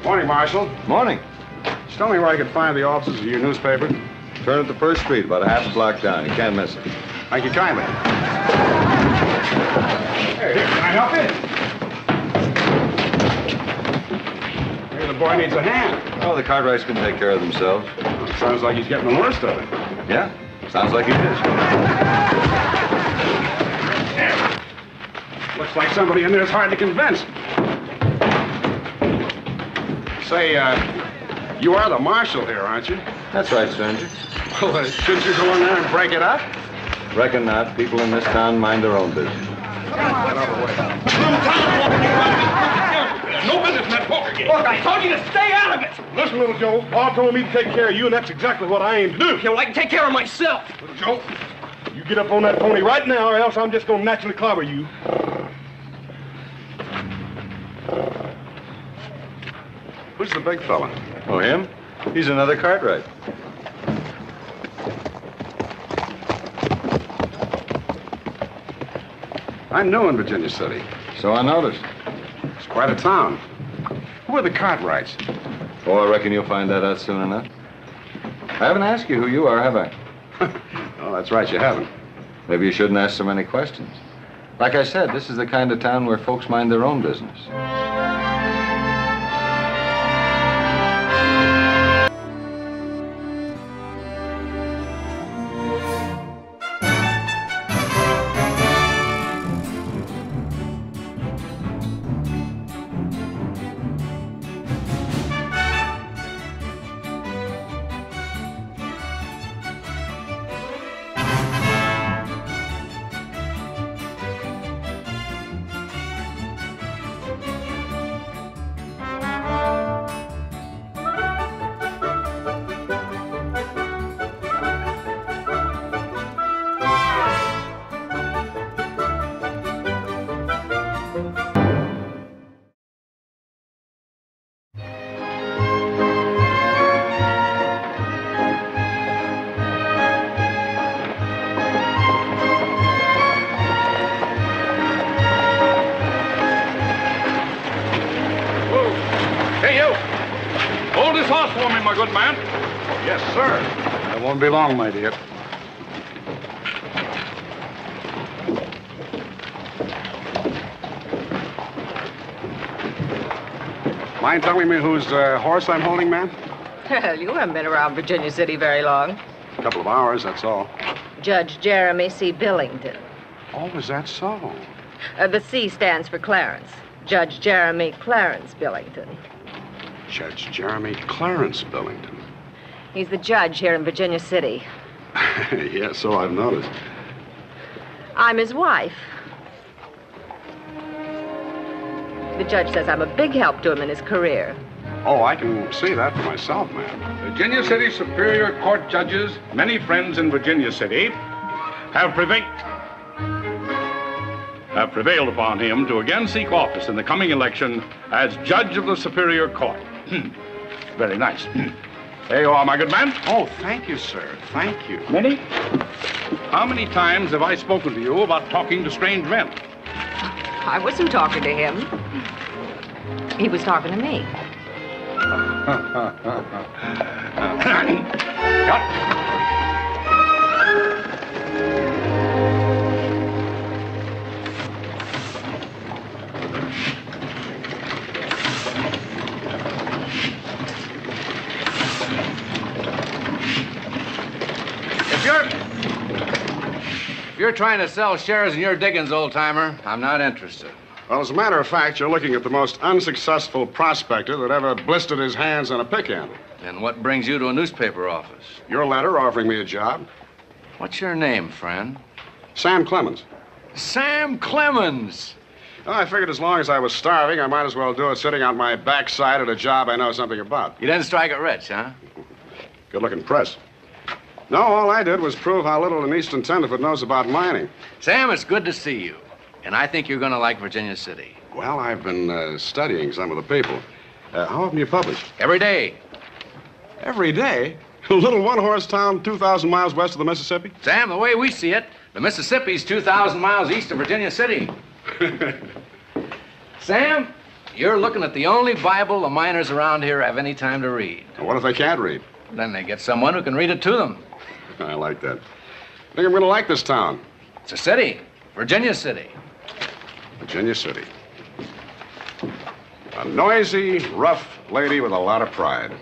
Morning, Marshal. Morning. Just tell me where I can find the offices of your newspaper. Turn at the first street, about a half a block down. You can't miss it. Thank you kindly. Hey, here, can I help you? Maybe the boy needs a hand. Oh, the Cartwrights can take care of themselves. Well, it sounds like he's getting the worst of it. Yeah, sounds like he is. Looks like somebody in there is hard to convince. Say, you are the marshal here, aren't you? That's right, stranger. Well, shouldn't you go in there and break it up? Reckon not. People in this town mind their own business. No business in that poker game. Look, I told you to stay out of it. Listen, little Joe, Pa told me to take care of you, and that's exactly what I aim to do. Okay, well, I can take care of myself. Little Joe, you get up on that pony right now, or else I'm just going to naturally clobber you. Who's the big fella? Oh, him? He's another Cartwright. I'm new in Virginia City. So I noticed. It's quite a town. Who are the Cartwrights? Oh, I reckon you'll find that out soon enough. I haven't asked you who you are, have I? Oh, that's right, you haven't. Maybe you shouldn't ask so many questions. Like I said, this is the kind of town where folks mind their own business. Good man. Yes, sir. That won't be long, my dear. Mind telling me whose horse I'm holding, ma'am? Well, you haven't been around Virginia City very long. A couple of hours, that's all. Judge Jeremy C. Billington. Oh, is that so? The C stands for Clarence. Judge Jeremy Clarence Billington. Judge Jeremy Clarence Billington. He's the judge here in Virginia City. Yes, so I've noticed. I'm his wife. The judge says I'm a big help to him in his career. Oh, I can see that for myself, ma'am. Virginia City Superior Court judges, many friends in Virginia City, have prevailed upon him to again seek office in the coming election as judge of the Superior Court. Very nice. There you are, my good man. Oh, thank you, sir. Thank you. Many? How many times have I spoken to you about talking to strange men? I wasn't talking to him. He was talking to me. Cut. If you're trying to sell shares in your diggings, old-timer, I'm not interested. Well, as a matter of fact, you're looking at the most unsuccessful prospector that ever blistered his hands on a pick handle. And what brings you to a newspaper office? Your letter offering me a job. What's your name, friend? Sam Clemens. Sam Clemens! Well, I figured as long as I was starving, I might as well do it sitting on my backside at a job I know something about. You didn't strike it rich, huh? Good-looking press. No, all I did was prove how little an Eastern tenderfoot knows about mining. Sam, it's good to see you. And I think you're going to like Virginia City. Well, I've been studying some of the people. How often do you publish? Every day. Every day? A little one-horse town 2,000 miles west of the Mississippi? Sam, the way we see it, the Mississippi's 2,000 miles east of Virginia City. Sam, you're looking at the only Bible the miners around here have any time to read. Well, what if they can't read? Then they get someone who can read it to them. I like that. I think I'm going to like this town. It's a city. Virginia City. Virginia City. A noisy, rough lady with a lot of pride.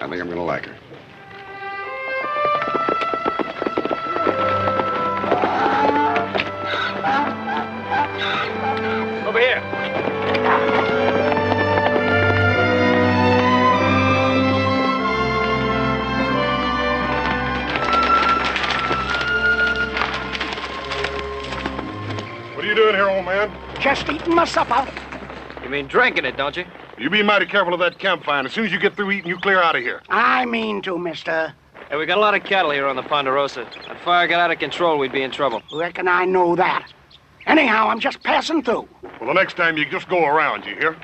I think I'm going to like her. Over here. What are you doing here, old man? Just eating my supper. You mean drinking it, don't you? You be mighty careful of that campfire. And as soon as you get through eating, you clear out of here. I mean to, mister. Hey, we got a lot of cattle here on the Ponderosa. If fire got out of control, we'd be in trouble. Reckon I know that. Anyhow, I'm just passing through. Well, the next time you just go around, you hear?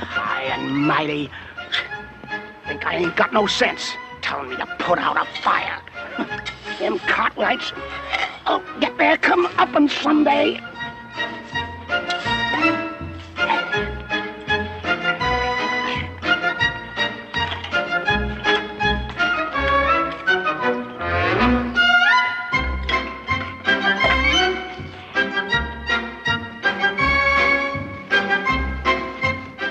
High and mighty. Think I ain't got no sense. Telling me to put out a fire. Them Cartwrights. Oh, get their comeuppance someday.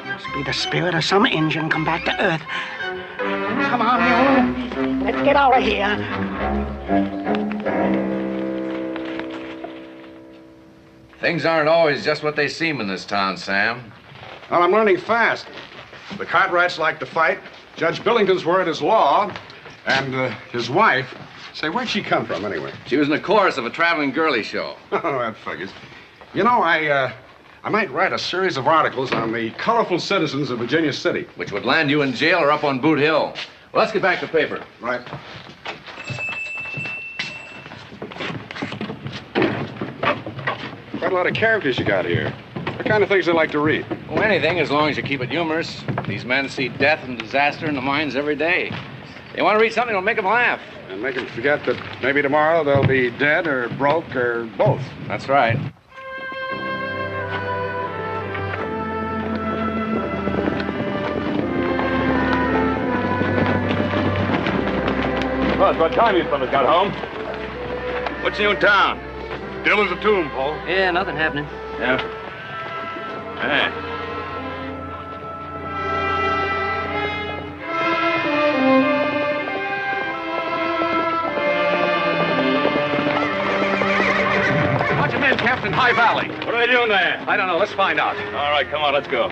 Must be the spirit of some engine come back to Earth. Come on, Mule. Let's get out of here. Things aren't always just what they seem in this town, Sam. Well, I'm learning fast. The Cartwrights like to fight. Judge Billington's word is law. And his wife... Say, where'd she come from, anyway? She was in the chorus of a traveling girly show. Oh, that figures. You know, I might write a series of articles on the colorful citizens of Virginia City. Which would land you in jail or up on Boot Hill. Well, let's get back to paper. Right. Quite a lot of characters you got here. What kind of things they like to read? Well, anything, as long as you keep it humorous. These men see death and disaster in the mines every day. They want to read something that'll make them laugh. And make them forget that maybe tomorrow they'll be dead or broke or both. That's right. Well, it's about time you fellas got home. What's new in town? Still as a tomb, Paul. Yeah, nothing happening. Yeah. Hey. Bunch of men camped in High Valley. What are they doing there? I don't know. Let's find out. All right, come on, let's go.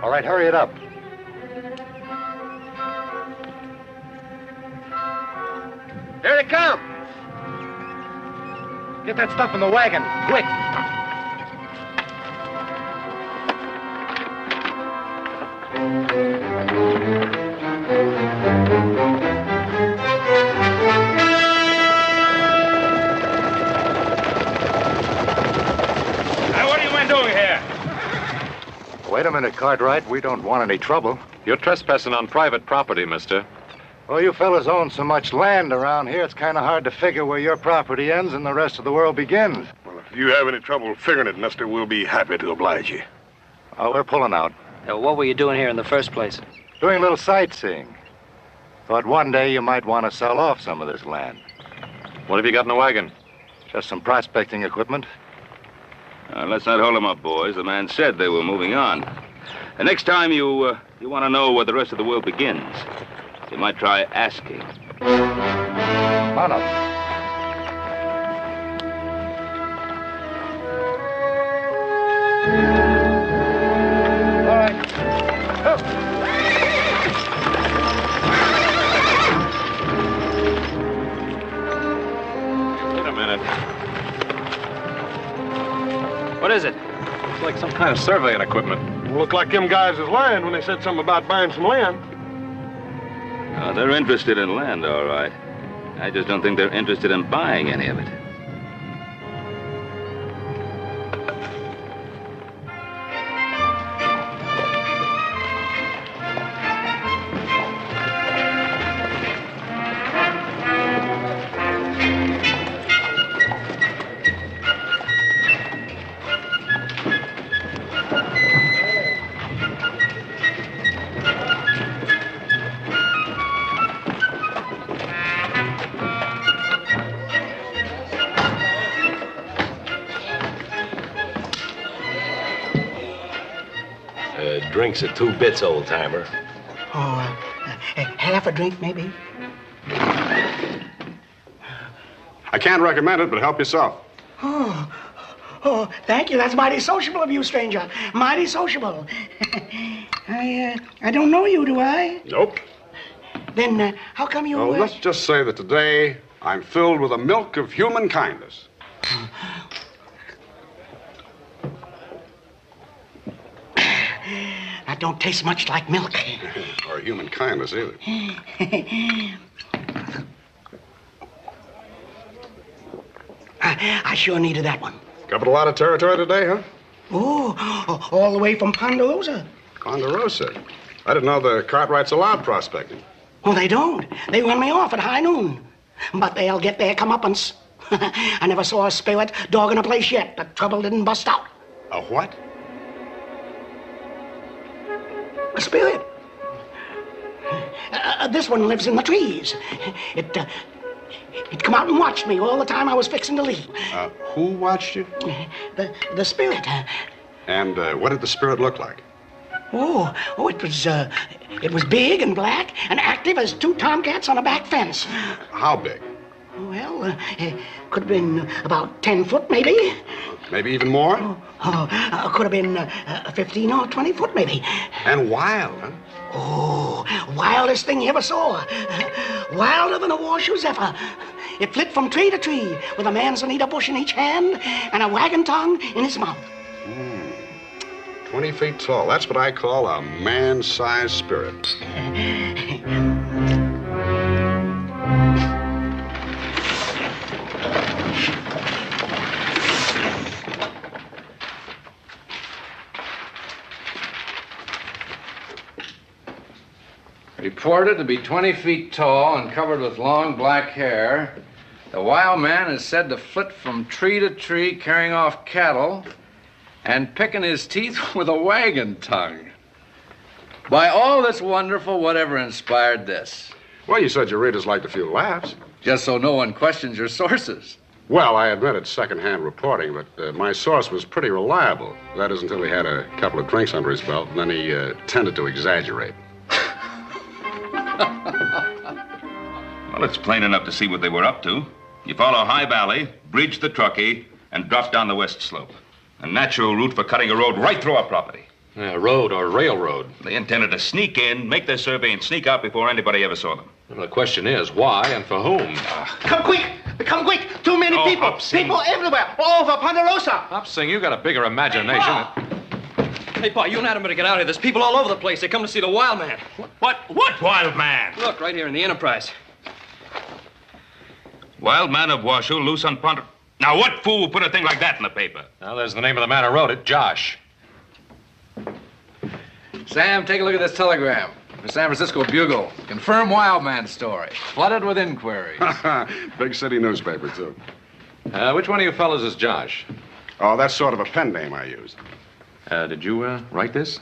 All right, hurry it up. Here they come. Get that stuff in the wagon, quick. Now, what are you men doing here? Wait a minute, Cartwright. We don't want any trouble. You're trespassing on private property, mister. Well, you fellas own so much land around here, it's kind of hard to figure where your property ends and the rest of the world begins. Well, if you have any trouble figuring it, mister, we'll be happy to oblige you. Oh, we're pulling out. What were you doing here in the first place? Doing a little sightseeing. Thought one day you might want to sell off some of this land. What have you got in the wagon? Just some prospecting equipment. Let's not hold them up, boys. The man said they were moving on. The next time you want to know where the rest of the world begins, you might try asking. Come on up. What is it? It's like some kind of surveying equipment. Looked like them guys' land when they said something about buying some land. They're interested in land, all right. I just don't think they're interested in buying any of it. Drinks are 2 bits, old-timer. Oh, half a drink, maybe? I can't recommend it, but help yourself. Oh, thank you. That's mighty sociable of you, stranger. Mighty sociable. I don't know you, do I? Nope. Then how come you... Well, let's just say that today I'm filled with the milk of human kindness. That don't taste much like milk. Or human kindness, either. I sure needed that one. Covered a lot of territory today, huh? Oh, all the way from Ponderosa. Ponderosa. I didn't know the Cartwrights allowed prospecting. Well, they don't. They run me off at high noon. But they'll get their comeuppance. I never saw a spirit dogging a place yet. The trouble didn't bust out. A what? A spirit. This one lives in the trees. It come out and watched me all the time I was fixing to leave. Who watched you? The spirit. And what did the spirit look like? Oh, it was big and black and active as 2 tomcats on a back fence. How big? Well, could have been about 10 foot, maybe. Maybe even more? Could have been 15 or 20 foot, maybe. And wild, huh? Oh, wildest thing you ever saw. Wilder than a horseshoe zephyr. It flit from tree to tree with a manzanita bush in each hand and a wagon tongue in his mouth. 20 feet tall. That's what I call a man-sized spirit. Reported to be 20 feet tall and covered with long black hair. The wild man is said to flit from tree to tree carrying off cattle and picking his teeth with a wagon tongue. By all that's wonderful, whatever inspired this? Well, you said your readers liked a few laughs. Just so no one questions your sources. Well, I admit it's second-hand reporting, but my source was pretty reliable. That is until he had a couple of drinks under his belt, and then he tended to exaggerate. Well, it's plain enough to see what they were up to. You follow High Valley, bridge the Truckee, and drop down the west slope. A natural route for cutting a road right through our property. Yeah, road or railroad. They intended to sneak in, make their survey, and sneak out before anybody ever saw them. Well, the question is, why and for whom? Come quick! Come quick! Too many people! People everywhere! All over Ponderosa! Hop Sing, you got a bigger imagination. Hey, Pa, you and Adam better get out of here. There's people all over the place. They come to see the wild man. What wild man? Look, right here in the Enterprise. Wild man of Washoe, loose on Ponderosa. Now, what fool would put a thing like that in the paper? Well, there's the name of the man who wrote it, Josh. Sam, take a look at this telegram. The San Francisco Bugle. Confirm wild man story. Flooded with inquiries. Big city newspaper, too. Which one of you fellas is Josh? Oh, that's sort of a pen name I use. Did you write this?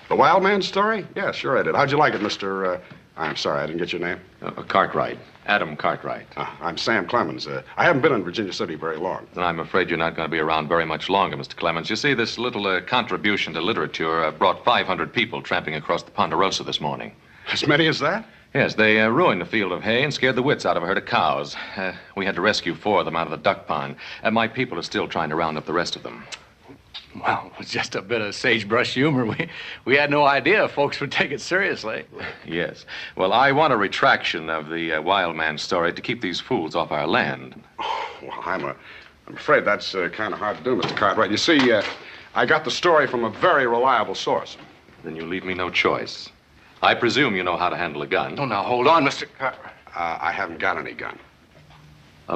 The Wild Man story? Yeah, sure I did. How'd you like it, Mr. I'm sorry, I didn't get your name. Cartwright. Adam Cartwright. I'm Sam Clemens. I haven't been in Virginia City very long. Then I'm afraid you're not going to be around very much longer, Mr. Clemens. You see, this little contribution to literature brought 500 people tramping across the Ponderosa this morning. As many as that? Yes, they ruined the field of hay and scared the wits out of a herd of cows. We had to rescue 4 of them out of the duck pond. My people are still trying to round up the rest of them. Well, it was just a bit of sagebrush humor. We had no idea folks would take it seriously. Yes. Well, I want a retraction of the wild man story to keep these fools off our land. Oh, well, I'm I'm afraid that's kind of hard to do, Mr. Cartwright. You see, I got the story from a very reliable source. Then you leave me no choice. I presume you know how to handle a gun. Oh, now, hold on, Mr. Cartwright. I haven't got any gun.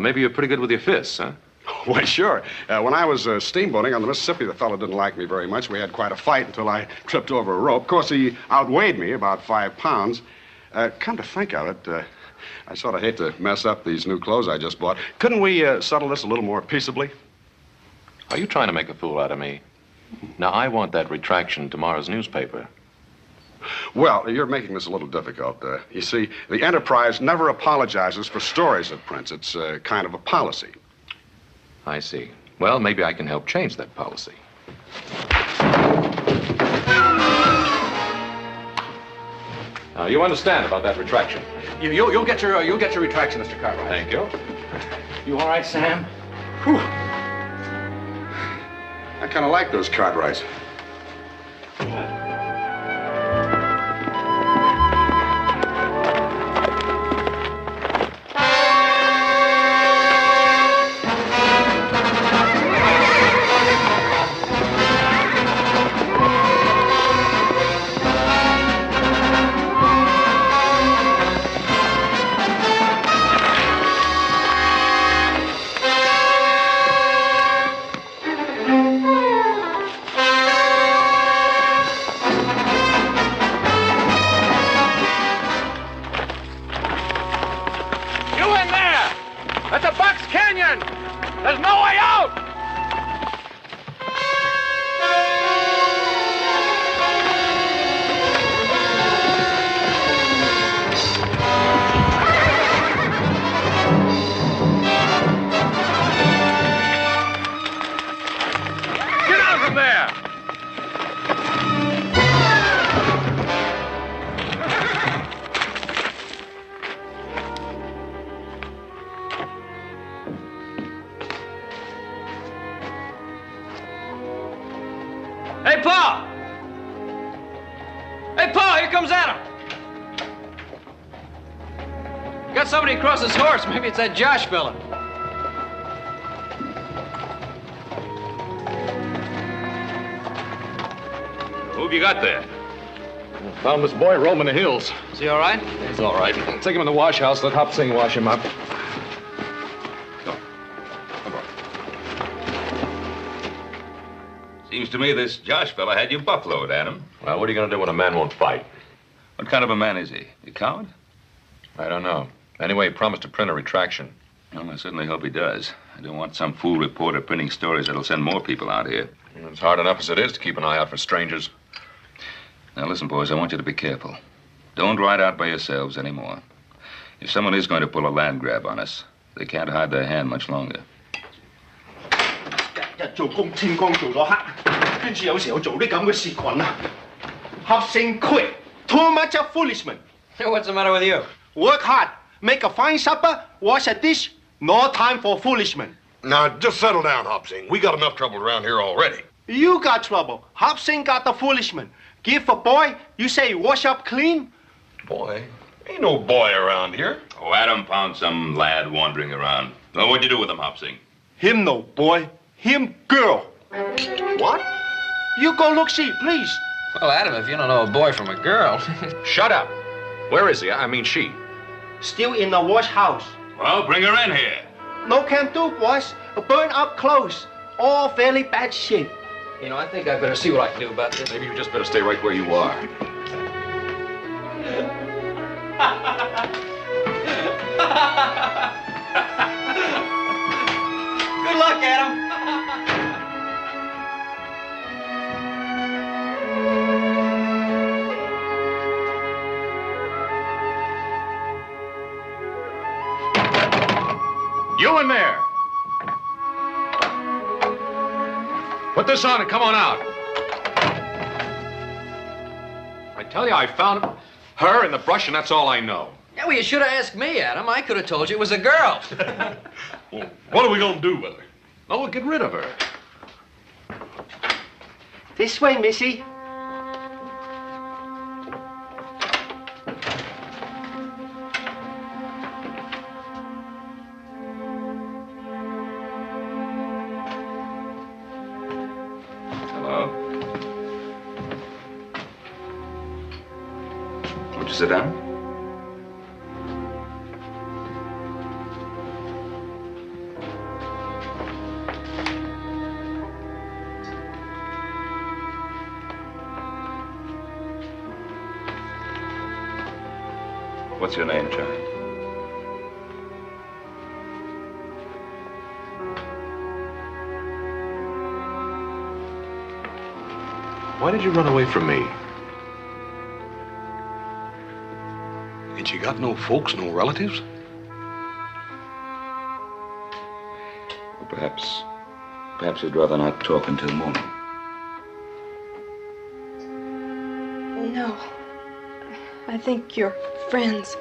Maybe you're pretty good with your fists, huh? Why, sure. When I was steamboating on the Mississippi, the fellow didn't like me very much. We had quite a fight until I tripped over a rope. Of course, he outweighed me about 5 pounds. Come to think of it, I sort of hate to mess up these new clothes I just bought. Couldn't we settle this a little more peaceably? Are you trying to make a fool out of me? Now, I want that retraction in tomorrow's newspaper. Well, you're making this a little difficult. You see, the Enterprise never apologizes for stories it prints. It's kind of a policy. I see. Well, maybe I can help change that policy. Now, you understand about that retraction? You'll get your retraction, Mr. Cartwright. Thank you. You all right, Sam? Whew. I kind of like those Cartwrights. Hey, Pa! Hey, Pa, here comes Adam. Got somebody across his horse. Maybe it's that Josh fella. Who've you got there? Found this boy roaming the hills. Is he all right? He's all right. Take him in the wash house. Let Hop Sing wash him up. Seems to me this Josh fella had you buffaloed, Adam. Well, what are you going to do when a man won't fight? What kind of a man is he? A coward? I don't know. Anyway, he promised to print a retraction. Well, I certainly hope he does. I don't want some fool reporter printing stories that'll send more people out here. It's hard enough as it is to keep an eye out for strangers. Now, listen, boys, I want you to be careful. Don't ride out by yourselves anymore. If someone is going to pull a land grab on us, they can't hide their hand much longer. 日做工天光做到黑，跟住有時候做啲咁嘅事群啊，合成 quit, too much of foolishment. What's the matter with you? Work hard, make a fine supper, wash a dish, no time for foolishment. Now, just settle down, Hopsing. We got enough trouble around here already. You got trouble. Hobson got the foolishment. Give a boy, you say wash up clean? Boy? Ain't no boy around here. Oh, Adam found some lad wandering around. Well, what'd you do with him, Hopsing? Him no boy, him girl. What? You go look see, please. Well, Adam, if you don't know a boy from a girl. Shut up. Where is he? I mean, she. Still in the wash house. Well, bring her in here. No can do, boss. Burn up clothes. All very bad shape. You know, I think I better see what I can do about this. Maybe you just better stay right where you are. Good luck, Adam. You in there! Put this on and come on out. I tell you, I found her in the brush, and that's all I know. Yeah, well, you should have asked me, Adam. I could have told you it was a girl. Well, what are we going to do with her? Oh, we'll get rid of her. This way, Missy. to sit down? What's your name, child? Why did you run away from me? Ain't you got no folks, no relatives? Well, perhaps you'd rather not talk until morning. No. I think you're friends.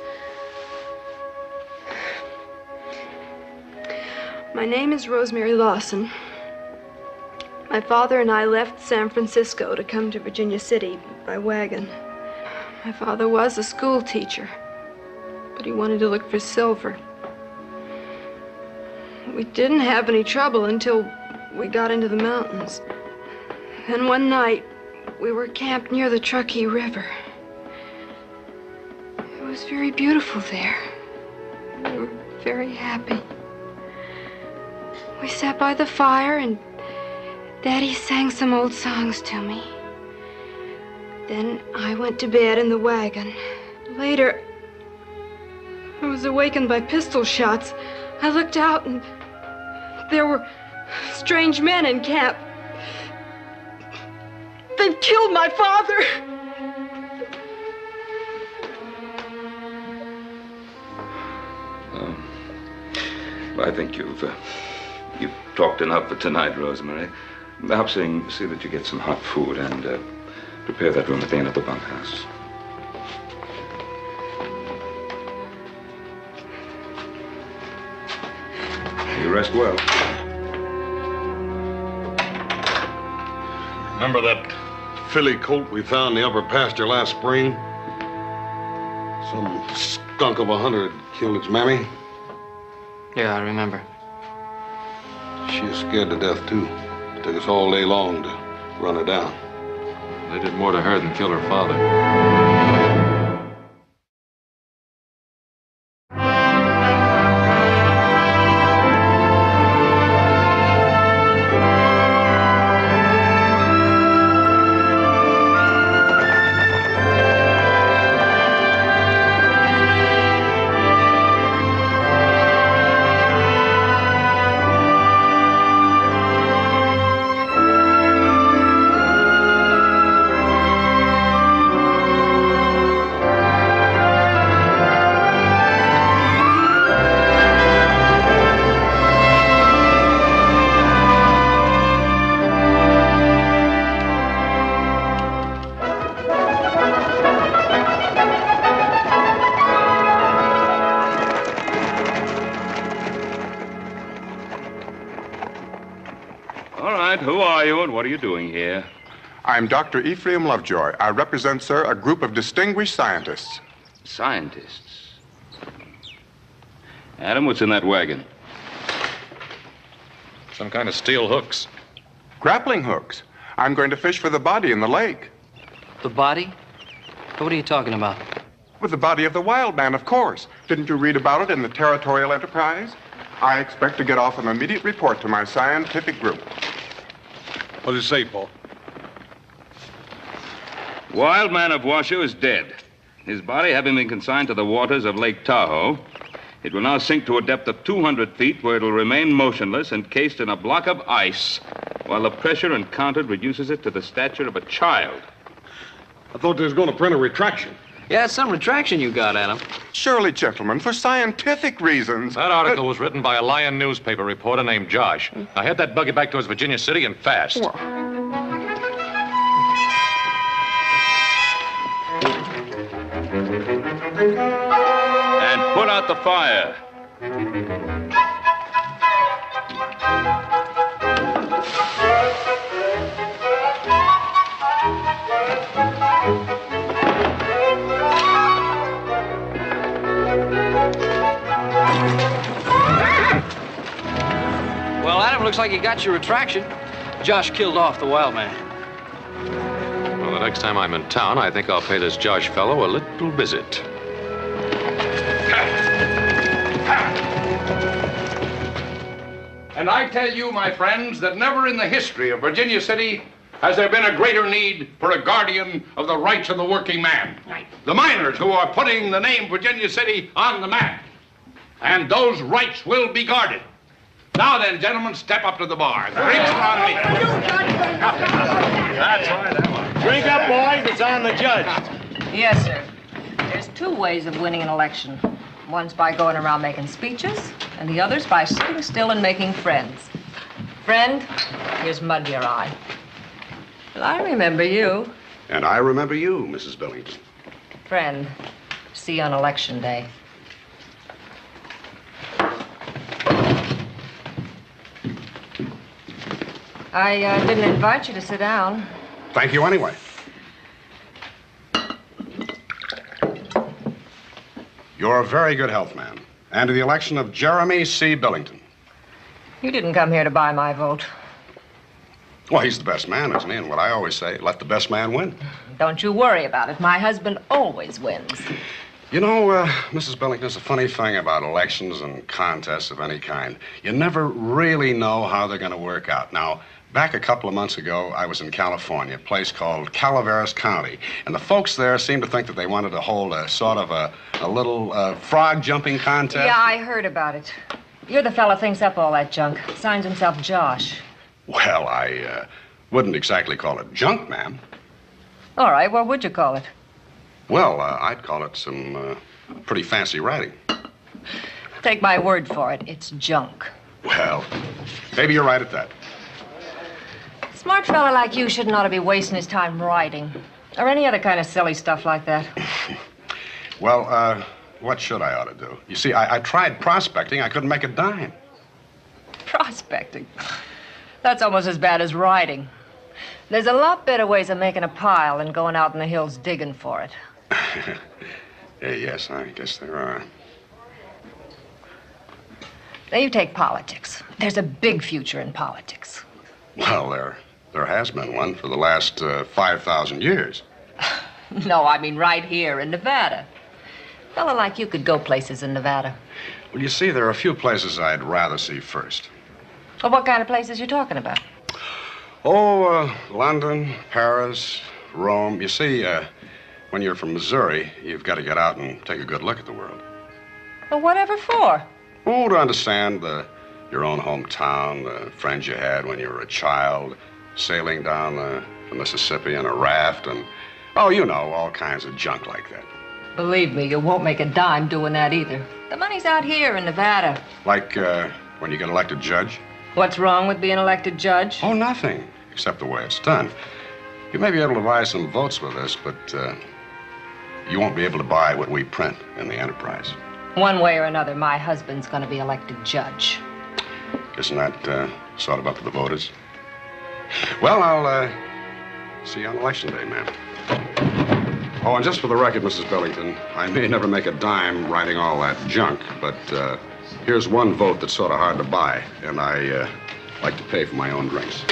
My name is Rosemary Lawson. My father and I left San Francisco to come to Virginia City by wagon. My father was a school teacher, but he wanted to look for silver. We didn't have any trouble until we got into the mountains. Then one night, we were camped near the Truckee River. It was very beautiful there. We were very happy. We sat by the fire and Daddy sang some old songs to me. Then I went to bed in the wagon. Later, I was awakened by pistol shots. I looked out and there were strange men in camp. They've killed my father. I think you've talked enough for tonight, Rosemary. Perhaps see that you get some hot food and prepare that room at the end of the bunkhouse. You rest well. Remember that filly colt we found in the upper pasture last spring? Some skunk of a hunter had killed its mammy. Yeah, I remember. She was scared to death, too. It took us all day long to run her down. They did more to her than kill her father. What are you doing here? I'm Dr. Ephraim Lovejoy. I represent, sir, a group of distinguished scientists. Scientists? Adam, what's in that wagon? Some kind of steel hooks. Grappling hooks. I'm going to fish for the body in the lake. The body? What are you talking about? With the body of the wild man, of course. Didn't you read about it in the Territorial Enterprise? I expect to get off an immediate report to my scientific group. What does it say, Paul? Wild Man of Washoe is dead. His body, having been consigned to the waters of Lake Tahoe, it will now sink to a depth of 200 feet where it will remain motionless, encased in a block of ice, while the pressure encountered reduces it to the stature of a child. I thought they was going to print a retraction. Yeah, some retraction you got, Adam. Surely, gentlemen, for scientific reasons. That article was written by a Lion newspaper reporter named Josh. Now head that buggy back towards Virginia City and fast. And put out the fire. Well, Adam, looks like you got your retraction. Josh killed off the wild man. Well, it next time I'm in town, I think I'll pay this Josh fellow a little visit. And I tell you, my friends, that never in the history of Virginia City has there been a greater need for a guardian of the rights of the working man. Right. The miners who are putting the name Virginia City on the map. And those rights will be guarded. Now then, gentlemen, step up to the bar. Drinks are on me. That's right. Drink up, boys. It's on the judge. Yes, sir. There's two ways of winning an election. One's by going around making speeches, and the other's by sitting still and making friends. Friend, here's mud in your eye. Well, I remember you. And I remember you, Mrs. Billington. Friend, see you on election day. I didn't invite you to sit down. Thank you anyway. You're a very good health man. And to the election of Jeremy C. Billington. You didn't come here to buy my vote. Well, he's the best man, isn't he? And what I always say, let the best man win. Don't you worry about it. My husband always wins. You know, Mrs. Billington, there's a funny thing about elections and contests of any kind. You never really know how they're going to work out. Now, back a couple of months ago, I was in California, a place called Calaveras County. And the folks there seemed to think that they wanted to hold a sort of a little frog jumping contest. Yeah, I heard about it. You're the fella thinks up all that junk. Signs himself Josh. Well, I wouldn't exactly call it junk, ma'am. All right, what would you call it? Well, I'd call it some pretty fancy writing. Take my word for it. It's junk. Well, maybe you're right at that. A smart fella like you shouldn't ought to be wasting his time writing. Or any other kind of silly stuff like that. Well, what should I ought to do? You see, I tried prospecting. I couldn't make a dime. Prospecting? That's almost as bad as writing. There's a lot better ways of making a pile than going out in the hills digging for it. Yes, I guess there are. Now, you take politics. There's a big future in politics. Well, there has been one for the last 5,000 years. No, I mean right here in Nevada. A fella like you could go places in Nevada. Well, you see, there are a few places I'd rather see first. Well, what kind of places you talking about? Oh, London, Paris, Rome. You see, when you're from Missouri, you've got to get out and take a good look at the world. Well, whatever for? Oh, to understand your own hometown, the friends you had when you were a child, sailing down the Mississippi in a raft, and, oh, you know, all kinds of junk like that. Believe me, you won't make a dime doing that either. The money's out here in Nevada. Like when you get elected judge? What's wrong with being elected judge? Oh, nothing, except the way it's done. You may be able to buy some votes with this, but you won't be able to buy what we print in the Enterprise. One way or another, my husband's going to be elected judge. Isn't that sort of up to the voters? Well, I'll see you on Election Day, ma'am. Oh, and just for the record, Mrs. Billington, I may never make a dime writing all that junk, but here's one vote that's sort of hard to buy, and I like to pay for my own drinks.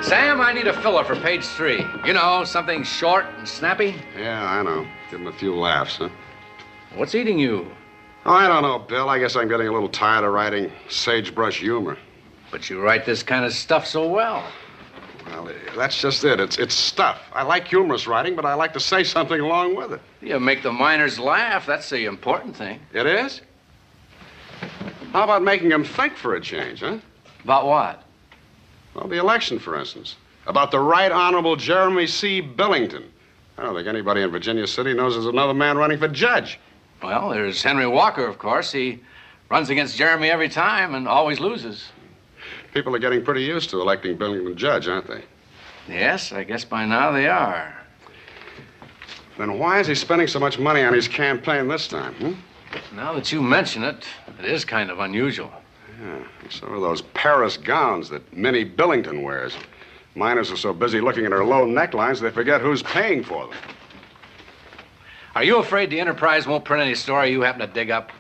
Sam, I need a filler for page 3. You know, something short and snappy. Yeah, I know. Give him a few laughs, huh? What's eating you? Oh, I don't know, Bill. I guess I'm getting a little tired of writing sagebrush humor. But you write this kind of stuff so well. Well, that's just it. It's stuff. I like humorous writing, but I like to say something along with it. You make the miners laugh. That's the important thing. It is? How about making them think for a change, huh? About what? Well, the election, for instance. About the Right Honorable Jeremy C. Billington. I don't think anybody in Virginia City knows there's another man running for judge. Well, there's Henry Walker, of course. He runs against Jeremy every time and always loses. People are getting pretty used to electing Billington judge, aren't they? Yes, I guess by now they are. Then why is he spending so much money on his campaign this time, Now that you mention it, it is kind of unusual. Yeah, so are those Paris gowns that Minnie Billington wears. Miners are so busy looking at their low necklines, they forget who's paying for them. Are you afraid the Enterprise won't print any story you happen to dig up?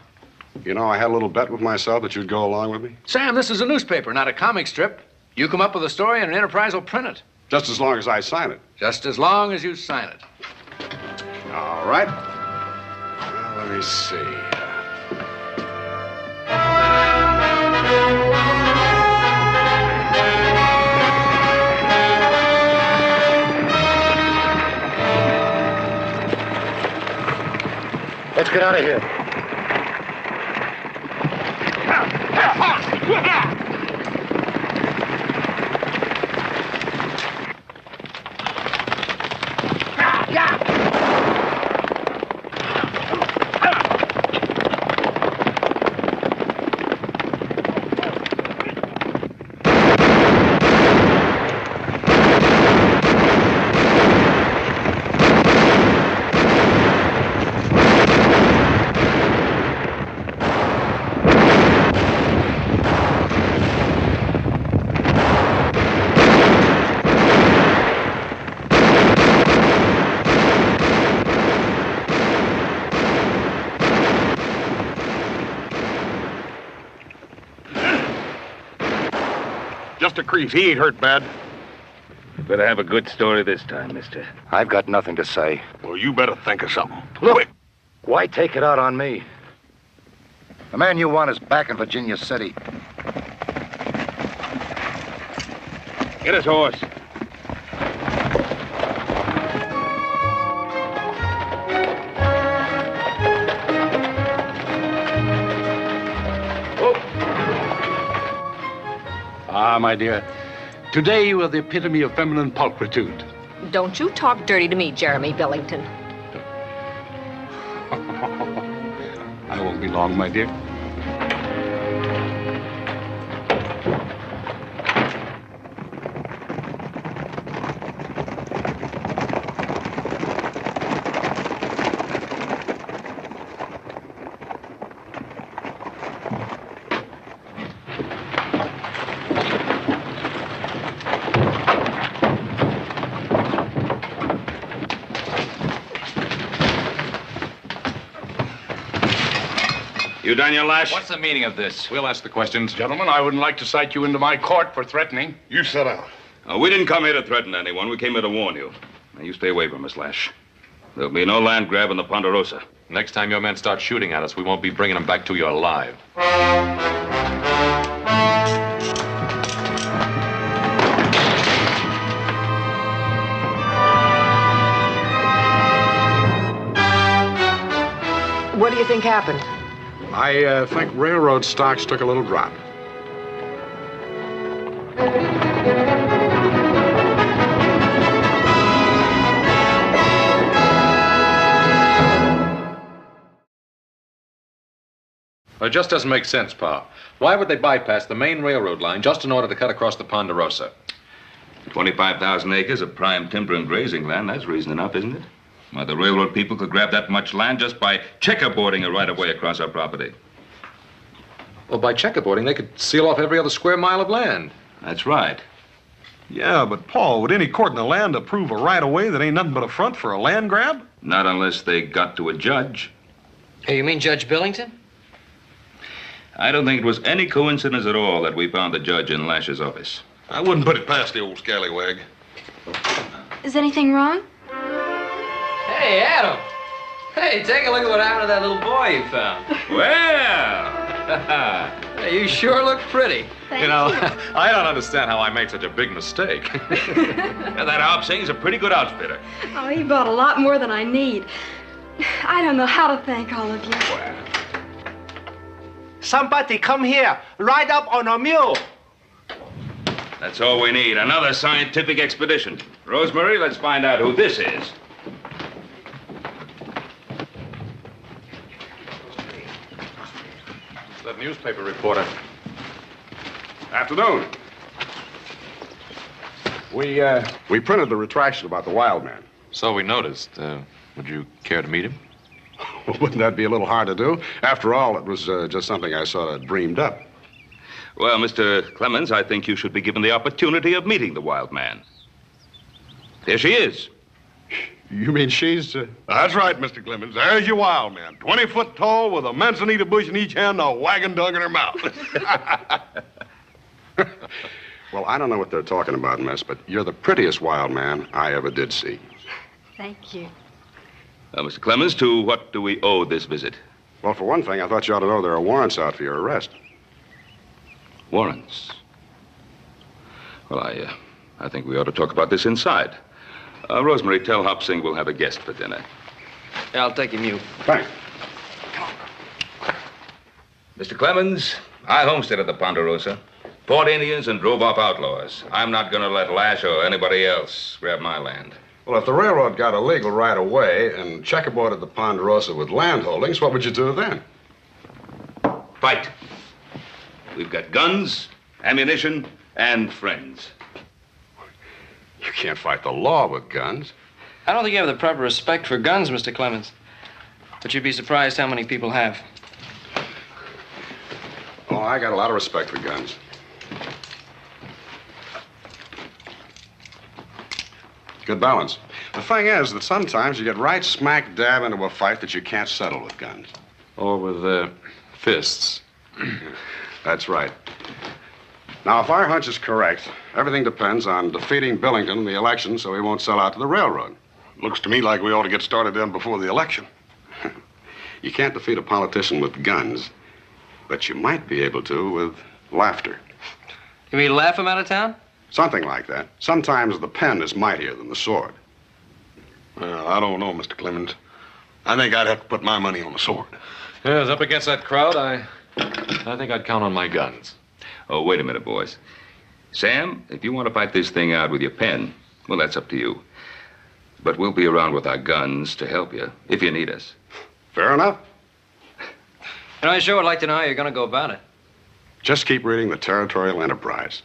You know, I had a little bet with myself that you'd go along with me. Sam, this is a newspaper, not a comic strip. You come up with a story and Enterprise will print it. Just as long as I sign it. Just as long as you sign it. All right. Well, let me see. Let's get out of here. Just a crease. He ain't hurt bad. You better have a good story this time, mister. I've got nothing to say. Well, you better think of something. Look, why take it out on me? The man you want is back in Virginia City. Get his horse. Ah, my dear, today you are the epitome of feminine pulchritude. Don't you talk dirty to me, Jeremy Billington. I won't be long, my dear. You done your lash? What's the meaning of this? We'll ask the questions. Gentlemen, I wouldn't like to cite you into my court for threatening. You sit down. We didn't come here to threaten anyone. We came here to warn you. Now, you stay away from us, Lash. There'll be no land grab in the Ponderosa. Next time your men start shooting at us, we won't be bringing them back to you alive. What do you think happened? I think railroad stocks took a little drop. It just doesn't make sense, Pa. Why would they bypass the main railroad line just in order to cut across the Ponderosa? 25,000 acres of prime timber and grazing land, that's reason enough, isn't it? Why, the railroad people could grab that much land just by checkerboarding a right-of-way across our property. Well, by checkerboarding, they could seal off every other square mile of land. That's right. Yeah, but Paul, would any court in the land approve a right-of-way that ain't nothing but a front for a land grab? Not unless they got to a judge. Hey, you mean Judge Billington? I don't think it was any coincidence at all that we found the judge in Lash's office. I wouldn't put it past the old scallywag. Is anything wrong? Hey, Adam. Hey, take a look at what happened to that little boy you found. Well, Hey, you sure look pretty. You know, I don't understand how I made such a big mistake. that Hop Singh's a pretty good outfitter. Oh, he bought a lot more than I need. I don't know how to thank all of you. Somebody come here. Ride up on a mule. That's all we need, another scientific expedition. Rosemary, let's find out who this is. That newspaper reporter. Afternoon. We printed the retraction about the wild man. So we noticed. Would you care to meet him? Wouldn't that be a little hard to do? After all, it was just something I sort of dreamed up. Well, Mr. Clemens, I think you should be given the opportunity of meeting the wild man. There she is. You mean she's... That's right, Mr. Clemens. There's your wild man. 20 foot tall with a manzanita bush in each hand and a wagon dug in her mouth. Well, I don't know what they're talking about, miss, but you're the prettiest wild man I ever did see. Thank you. Mr. Clemens, to what do we owe this visit? Well, for one thing, I thought you ought to know there are warrants out for your arrest. Warrants? Well, I think we ought to talk about this inside. Rosemary, tell Hop Sing we'll have a guest for dinner. Yeah, I'll take him, you. Thanks. Mr. Clemens, I homesteaded the Ponderosa, fought Indians and drove off outlaws. I'm not going to let Lash or anybody else grab my land. Well, if the railroad got illegal right away and checkerboarded the Ponderosa with land holdings, what would you do then? Fight. We've got guns, ammunition, and friends. You can't fight the law with guns. I don't think you have the proper respect for guns, Mr. Clemens. But you'd be surprised how many people have. Oh, I got a lot of respect for guns. Good balance. The thing is that sometimes you get right smack dab into a fight that you can't settle with guns. Or with fists. That's right. Now, if our hunch is correct, everything depends on defeating Billington in the election so he won't sell out to the railroad. Looks to me like we ought to get started then before the election. You can't defeat a politician with guns, but you might be able to with laughter. You mean laugh him out of town? Something like that. Sometimes the pen is mightier than the sword. Well, I don't know, Mr. Clemens. I think I'd have to put my money on the sword. Yes, up against that crowd, I think I'd count on my guns. Oh, wait a minute, boys. Sam, if you want to fight this thing out with your pen, well, that's up to you. But we'll be around with our guns to help you, if you need us. Fair enough. And I sure would like to know how you're going to go about it. Just keep reading the Territorial Enterprise.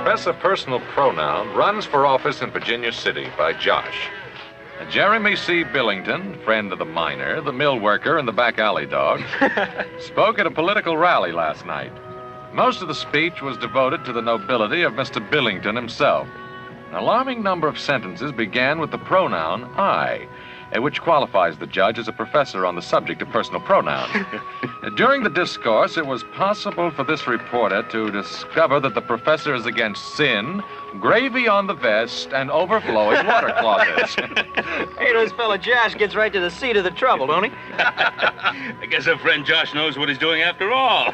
Professor Personal Pronoun runs for office in Virginia City by Josh. Jeremy C. Billington, friend of the miner, the mill worker, and the back alley dog, spoke at a political rally last night. Most of the speech was devoted to the nobility of Mr. Billington himself. An alarming number of sentences began with the pronoun I, which qualifies the judge as a professor on the subject of personal pronouns. During the discourse, it was possible for this reporter to discover that the professor is against sin, gravy on the vest, and overflowing water closets. Hey, this fella Josh gets right to the seat of the trouble, don't he? I guess our friend Josh knows what he's doing after all.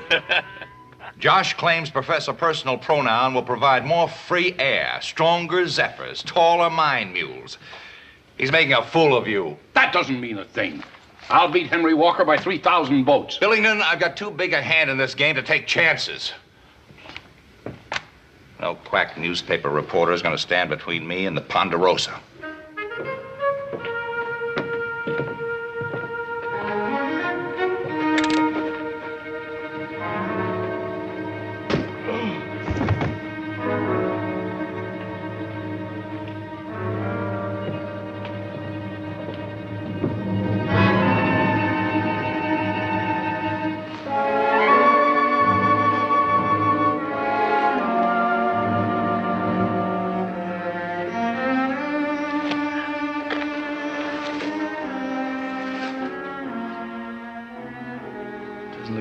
Josh claims Professor Personal Pronoun will provide more free air, stronger zephyrs, taller mine mules. He's making a fool of you. That doesn't mean a thing. I'll beat Henry Walker by 3,000 votes. Billington, I've got too big a hand in this game to take chances. No quack newspaper reporter is going to stand between me and the Ponderosa.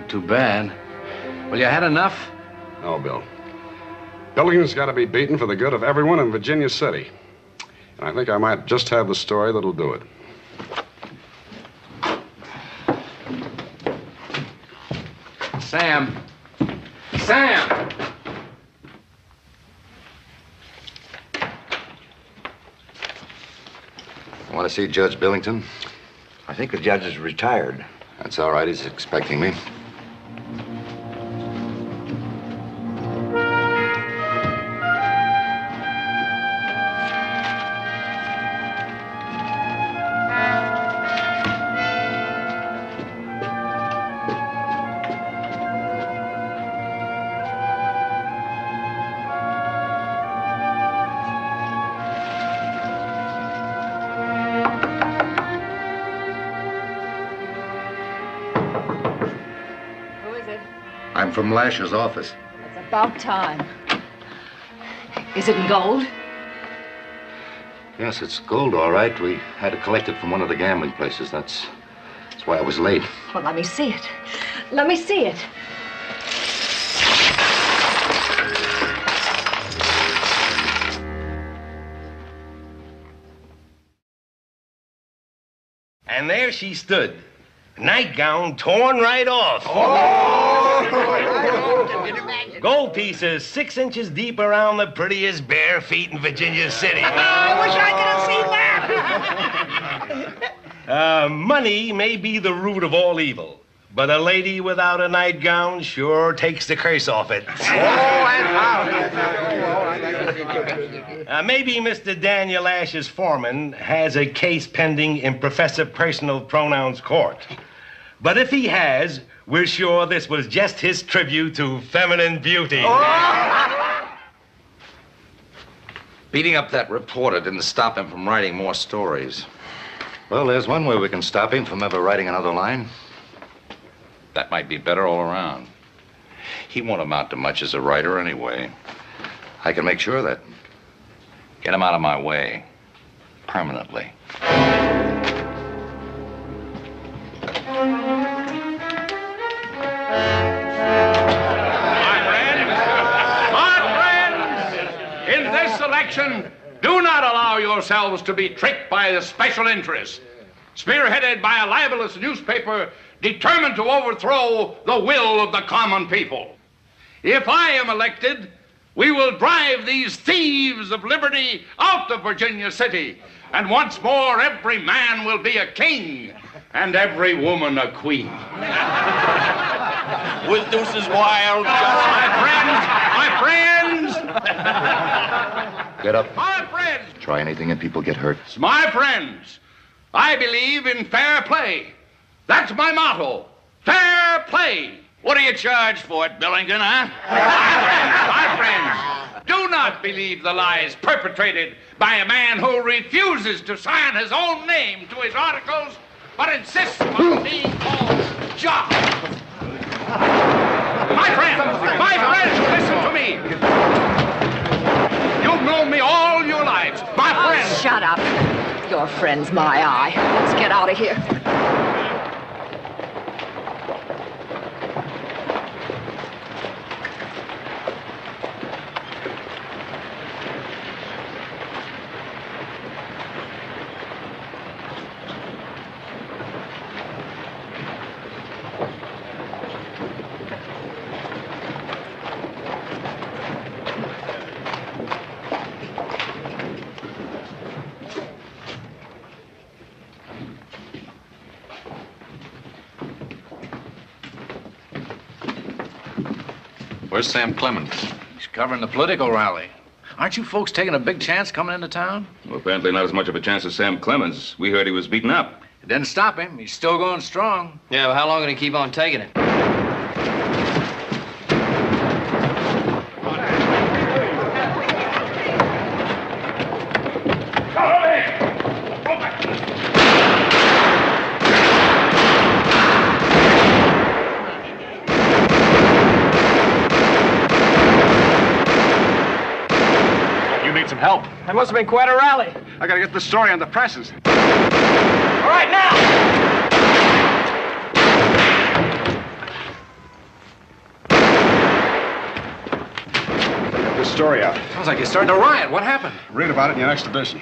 Too bad. Well, you had enough? No, Bill. Billington's got to be beaten for the good of everyone in Virginia City. And I think I might just have the story that'll do it. Sam. Sam! Want to see Judge Billington? I think the judge is retired. That's all right. He's expecting me. from Lash's office. It's about time. Is it in gold? Yes, it's gold, all right. We had to collect it from one of the gambling places. That's why I was late. Well, let me see it. Let me see it. And there she stood, nightgown torn right off. Gold pieces 6 inches deep around the prettiest bare feet in Virginia City. I wish I could have seen that. Money may be the root of all evil, but a lady without a nightgown sure takes the curse off it. Maybe Mr. Daniel Ash's foreman has a case pending in Professor Personal Pronouns Court. But if he has, we're sure this was just his tribute to feminine beauty. Beating up that reporter didn't stop him from writing more stories. Well, there's one way we can stop him from ever writing another line. That might be better all around. He won't amount to much as a writer anyway. I can make sure of that. Get him out of my way. Permanently. In this election, do not allow yourselves to be tricked by the special interests, spearheaded by a libelous newspaper determined to overthrow the will of the common people. If I am elected, we will drive these thieves of liberty out of Virginia City, and once more every man will be a king and every woman a queen. With deuces wild, my friends! Get up. My friends! Try anything and people get hurt. My friends, I believe in fair play. That's my motto. Fair play. What do you charge for it, Billington, huh? My friends, do not believe the lies perpetrated by a man who refuses to sign his own name to his articles, but insists on being called John. My friends, listen to me. You've known me all your lives. My friends. Shut up. Your friend's my eye. Let's get out of here. Where's Sam Clemens? He's covering the political rally. Aren't you folks taking a big chance coming into town? Well, apparently not as much of a chance as Sam Clemens. We heard he was beaten up. It didn't stop him. He's still going strong. Yeah, well, how long can he keep on taking it? Help. That must have been quite a rally. I gotta get the story on the presses. All right, now! Get the story out. Sounds like you're starting to riot. What happened? Read about it in your next edition.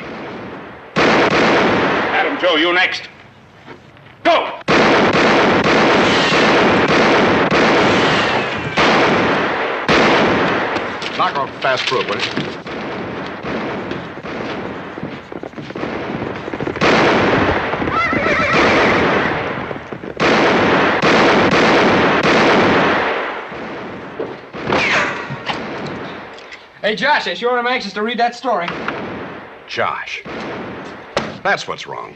Adam, Joe, you next. Go! Knock off fast through it, will you? Hey, Josh, I sure am anxious to read that story. Josh. That's what's wrong.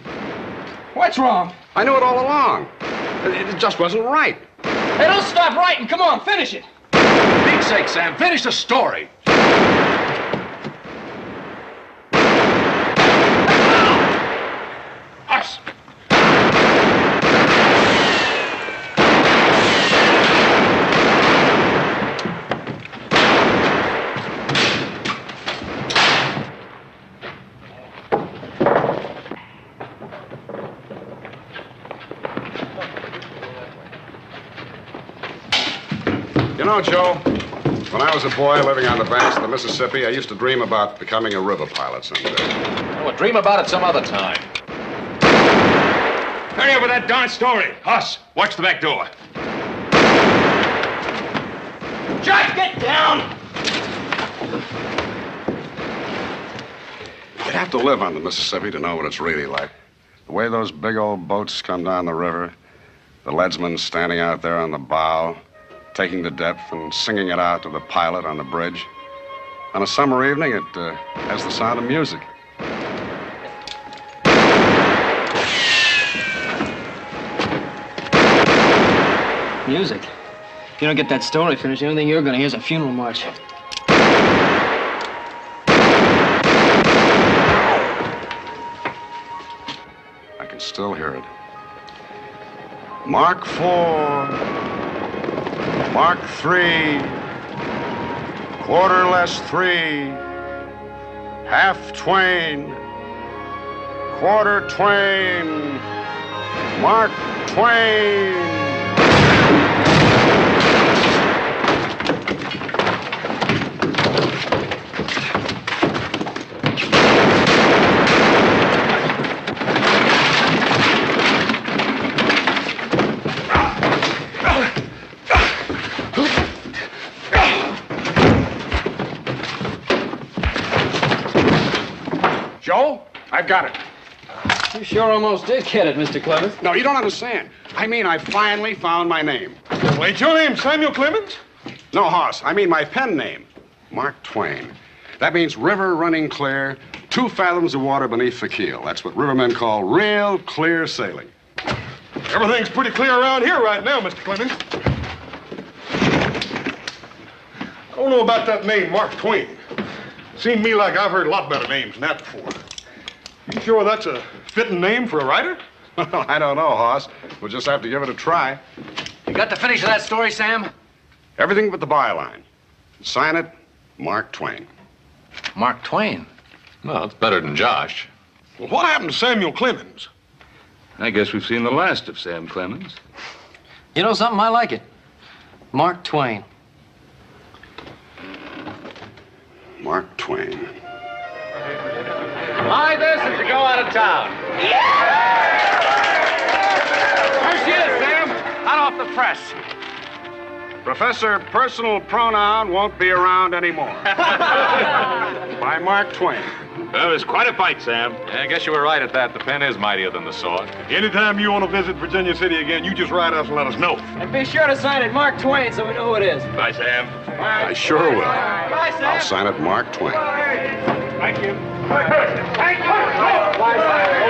What's wrong? I knew it all along. It just wasn't right. Hey, don't stop writing. Come on, finish it. For Pete's sake, Sam, finish the story. Us. You know, Joe, when I was a boy living on the banks of the Mississippi, I used to dream about becoming a river pilot someday. Well, dream about it some other time. Hurry up with that darn story. Hoss, watch the back door. Josh, get down! You'd have to live on the Mississippi to know what it's really like. The way those big old boats come down the river, the leadsman standing out there on the bow, taking the depth and singing it out to the pilot on the bridge. On a summer evening, it has the sound of music. Music? If you don't get that story finished, the only thing you're going to hear is a funeral march. I can still hear it. Mark 4, Mark 3, quarter less 3, half Twain, quarter Twain, Mark Twain. Joe, I've got it. You sure almost did get it, Mr. Clemens. No, you don't understand. I mean, I finally found my name. Well, ain't your name Samuel Clemens? No, Hoss. I mean my pen name. Mark Twain. That means river running clear, 2 fathoms of water beneath the keel. That's what rivermen call real clear sailing. Everything's pretty clear around here right now, Mr. Clemens. I don't know about that name, Mark Twain. Seemed to me like I've heard a lot better names than that before. You sure that's a fitting name for a writer? I don't know, Hoss. We'll just have to give it a try. You got the finish of that story, Sam? Everything but the byline. Sign it, Mark Twain. Mark Twain? Well, it's better than Josh. Well, what happened to Samuel Clemens? I guess we've seen the last of Sam Clemens. You know something? I like it. Mark Twain. Mark Twain. Buy this if you go out of town. There she is, Sam. Hot off the press. Professor Personal Pronoun won't be around anymore. By Mark Twain. Well, it was quite a fight, Sam. Yeah, I guess you were right at that. The pen is mightier than the sword. Anytime you want to visit Virginia City again, you just write us and let us know. And be sure to sign it Mark Twain so we know who it is. Bye, Sam. I sure will. Bye, Sam. I'll sign it Mark Twain. Thank you. Thank you.